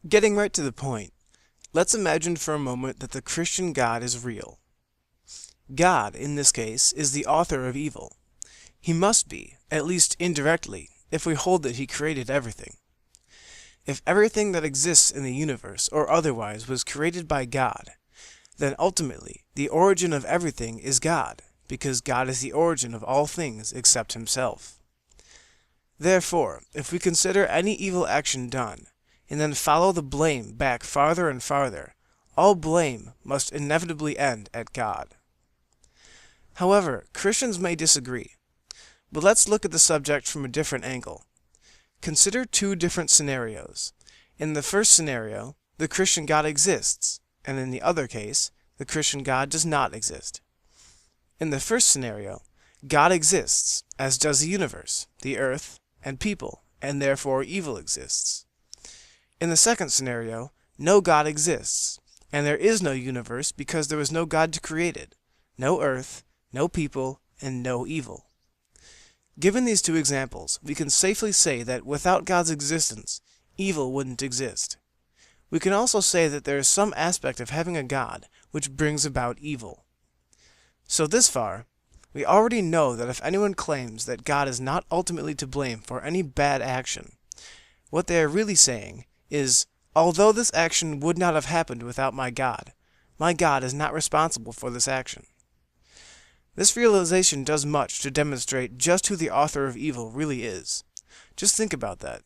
Getting right to the point, let's imagine for a moment that the Christian God is real. God, in this case, is the author of evil. He must be, at least indirectly, if we hold that he created everything. If everything that exists in the universe or otherwise was created by God, then ultimately the origin of everything is God, because God is the origin of all things except himself. Therefore, if we consider any evil action done, and then follow the blame back farther and farther, all blame must inevitably end at God. However, Christians may disagree, but let's look at the subject from a different angle. Consider two different scenarios. In the first scenario, the Christian God exists, and in the other case, the Christian God does not exist. In the first scenario, God exists, as does the universe, the earth, and people, and therefore evil exists. In the second scenario, no God exists, and there is no universe because there was no God to create it, no earth, no people, and no evil. Given these two examples, we can safely say that without God's existence, evil wouldn't exist. We can also say that there is some aspect of having a God which brings about evil. So this far, we already know that if anyone claims that God is not ultimately to blame for any bad action, what they are really saying is, although this action would not have happened without my God is not responsible for this action. This realization does much to demonstrate just who the author of evil really is. Just think about that.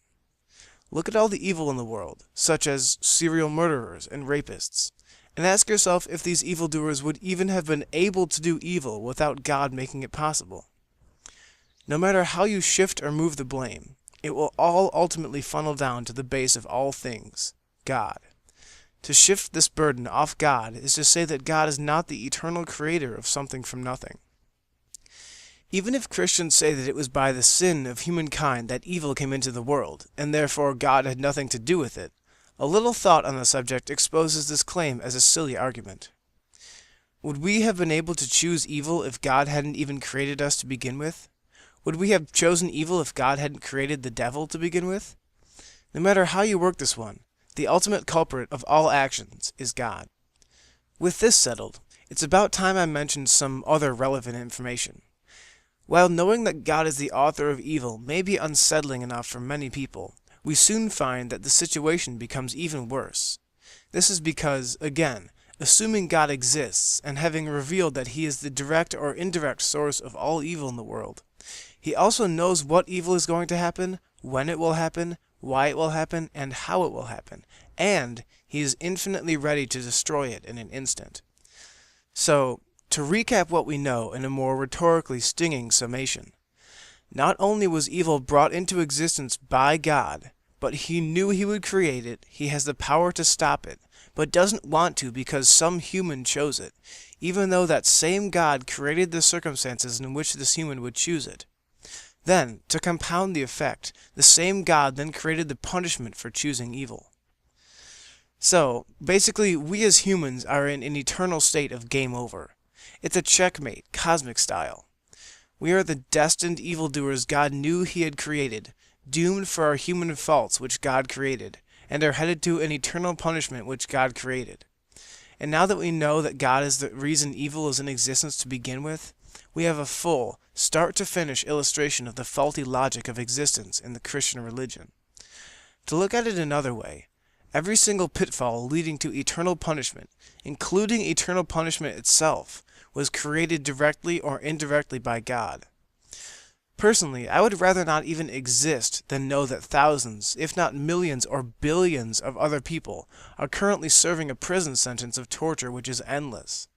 Look at all the evil in the world, such as serial murderers and rapists, and ask yourself if these evildoers would even have been able to do evil without God making it possible. No matter how you shift or move the blame, it will all ultimately funnel down to the base of all things, God. To shift this burden off God is to say that God is not the eternal creator of something from nothing. Even if Christians say that it was by the sin of humankind that evil came into the world, and therefore God had nothing to do with it, a little thought on the subject exposes this claim as a silly argument. Would we have been able to choose evil if God hadn't even created us to begin with? Would we have chosen evil if God hadn't created the devil to begin with? No matter how you work this one, the ultimate culprit of all actions is God. With this settled, it's about time I mentioned some other relevant information. While knowing that God is the author of evil may be unsettling enough for many people, we soon find that the situation becomes even worse. This is because, again, assuming God exists and having revealed that he is the direct or indirect source of all evil in the world, he also knows what evil is going to happen, when it will happen, why it will happen, and how it will happen, and he is infinitely ready to destroy it in an instant. So, to recap what we know in a more rhetorically stinging summation, not only was evil brought into existence by God, but he knew he would create it, he has the power to stop it, but doesn't want to because some human chose it, even though that same God created the circumstances in which this human would choose it. Then, to compound the effect, the same God then created the punishment for choosing evil. So, basically, we as humans are in an eternal state of game over. It's a checkmate, cosmic style. We are the destined evildoers God knew he had created, doomed for our human faults which God created, and are headed to an eternal punishment which God created. And now that we know that God is the reason evil is in existence to begin with, we have a full, start-to-finish illustration of the faulty logic of existence in the Christian religion. To look at it another way, every single pitfall leading to eternal punishment, including eternal punishment itself, was created directly or indirectly by God. Personally, I would rather not even exist than know that thousands, if not millions or billions of other people are currently serving a prison sentence of torture which is endless.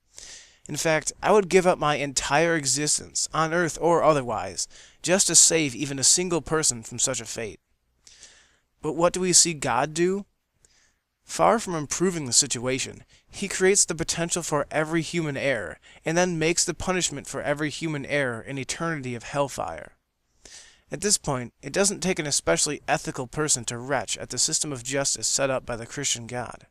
In fact, I would give up my entire existence, on earth or otherwise, just to save even a single person from such a fate. But what do we see God do? Far from improving the situation, he creates the potential for every human error, and then makes the punishment for every human error an eternity of hellfire. At this point, it doesn't take an especially ethical person to retch at the system of justice set up by the Christian God.